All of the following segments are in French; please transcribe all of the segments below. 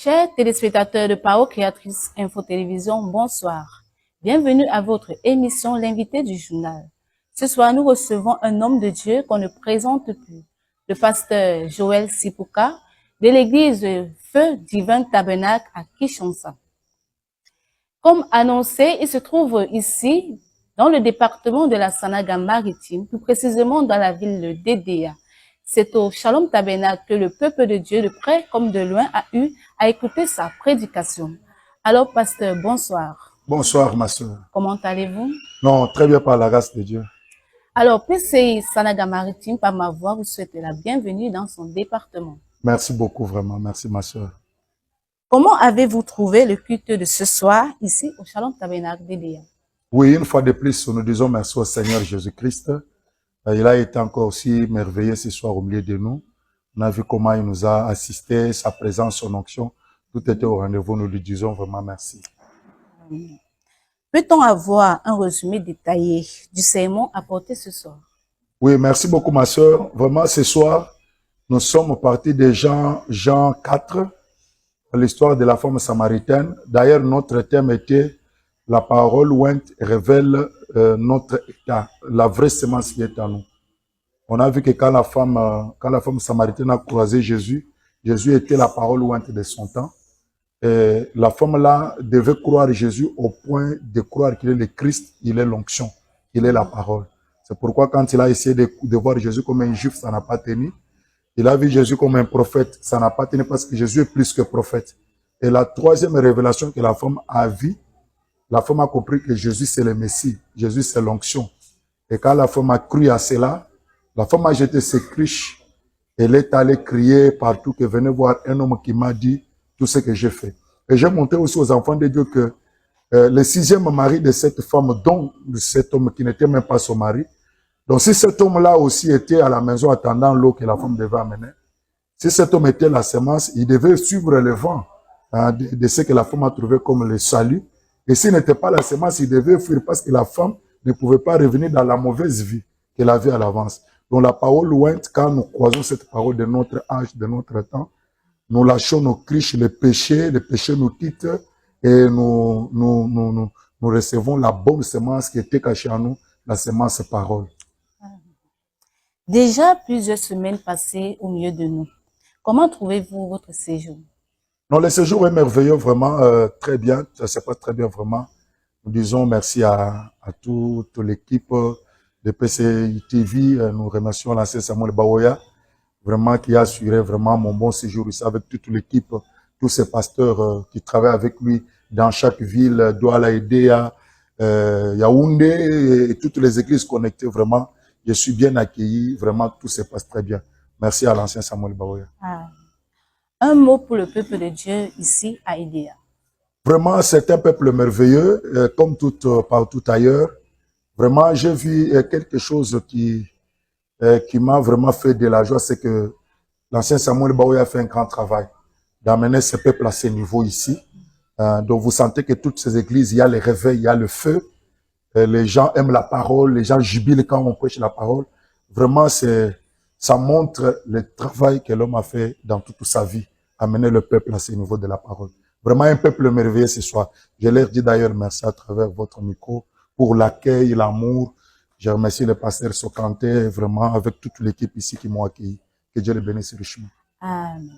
Chers téléspectateurs de Pao Créatrice Info Télévision, bonsoir. Bienvenue à votre émission L'invité du journal. Ce soir, nous recevons un homme de Dieu qu'on ne présente plus, le pasteur Joël Sipouka de l'église Feu Divin Tabernacle à Kinshasa. Comme annoncé, il se trouve ici, dans le département de la Sanaga-Maritime, plus précisément dans la ville de Dédéa. C'est au Shalom Tabernacle que le peuple de Dieu, de près comme de loin, a eu à écouter sa prédication. Alors, pasteur, bonsoir. Bonsoir, ma soeur. Comment allez-vous? Non, très bien par la grâce de Dieu. Alors, PCI Sanaga-Maritime, par ma voix, vous souhaitez la bienvenue dans son département. Merci beaucoup, vraiment. Merci, ma soeur. Comment avez-vous trouvé le culte de ce soir, ici, au Shalom Tabernacle Dédéa? Oui, une fois de plus, nous disons merci au Seigneur Jésus-Christ. Il a été encore aussi merveilleux ce soir au milieu de nous. On a vu comment il nous a assisté, sa présence, son onction. Tout était au rendez-vous. Nous lui disons vraiment merci. Peut-on avoir un résumé détaillé du sermon apporté ce soir? Oui, merci beaucoup, ma soeur. Vraiment, ce soir, nous sommes partis de Jean 4, l'histoire de la femme samaritaine. D'ailleurs, notre thème était la parole ointe révèle notre état, la vraie semence qui est en nous. On a vu que quand la femme samaritaine a croisé Jésus, Jésus était la parole ointe de son temps. Et la femme là devait croire Jésus au point de croire qu'il est le Christ, il est l'onction, il est la parole. C'est pourquoi quand il a essayé de voir Jésus comme un juif, ça n'a pas tenu. Il a vu Jésus comme un prophète, ça n'a pas tenu parce que Jésus est plus que prophète. Et la troisième révélation que la femme a vue, la femme a compris que Jésus c'est le Messie, Jésus c'est l'onction. Et quand la femme a cru à cela, la femme a jeté ses cruches. Elle est allée crier partout que venez voir un homme qui m'a dit tout ce que j'ai fait. Et j'ai montré aussi aux enfants de Dieu que le sixième mari de cette femme, dont cet homme qui n'était même pas son mari, donc si cet homme-là aussi était à la maison attendant l'eau que la femme devait amener, si cet homme était la semence, il devait suivre le vent de ce que la femme a trouvé comme le salut. Et s'il n'était pas la semence, il devait fuir parce que la femme ne pouvait pas revenir dans la mauvaise vie qu'elle avait à l'avance. Donc la parole ointe, quand nous croisons cette parole de notre âge, de notre temps, nous lâchons nos cruches, les péchés nous quittent et nous recevons la bonne semence qui était cachée en nous, la semence parole. Déjà plusieurs semaines passées au milieu de nous. Comment trouvez-vous votre séjour? Non, le séjour est merveilleux, vraiment, très bien. Ça se passe très bien, vraiment. Nous disons merci à toute l'équipe de PCI TV. Nous remercions l'ancien Samuel Baoya, vraiment, qui a assuré vraiment mon bon séjour ici avec toute l'équipe, tous ces pasteurs qui travaillent avec lui dans chaque ville, Douala, Edea, Yaoundé et toutes les églises connectées, vraiment. Je suis bien accueilli, vraiment, tout se passe très bien. Merci à l'ancien Samuel Baoya. Un mot pour le peuple de Dieu ici à Edea. Vraiment, c'est un peuple merveilleux, comme partout ailleurs. Vraiment, j'ai vu quelque chose qui m'a vraiment fait de la joie, c'est que l'ancien Samuel Baoya a fait un grand travail d'amener ce peuple à ce niveau ici. Donc, vous sentez que toutes ces églises, il y a le réveil, il y a le feu. Les gens aiment la parole, les gens jubilent quand on prêche la parole. Vraiment, ça montre le travail que l'homme a fait dans toute sa vie, amener le peuple à ce niveau de la parole. Vraiment un peuple merveilleux ce soir. Je leur dis d'ailleurs merci à travers votre micro pour l'accueil, l'amour. Je remercie le pasteur Sokanté, vraiment avec toute l'équipe ici qui m'ont accueilli. Que Dieu les bénisse richement. Amen.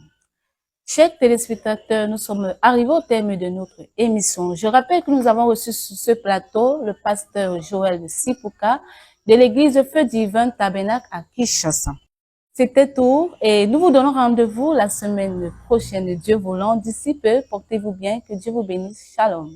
Chers téléspectateurs, nous sommes arrivés au terme de notre émission. Je rappelle que nous avons reçu sur ce plateau le pasteur Joël Sipouka de l'église Feu Divin Tabernacle à Kinshasa. C'était tout et nous vous donnons rendez-vous la semaine prochaine, Dieu voulant. D'ici peu, portez-vous bien, que Dieu vous bénisse. Shalom.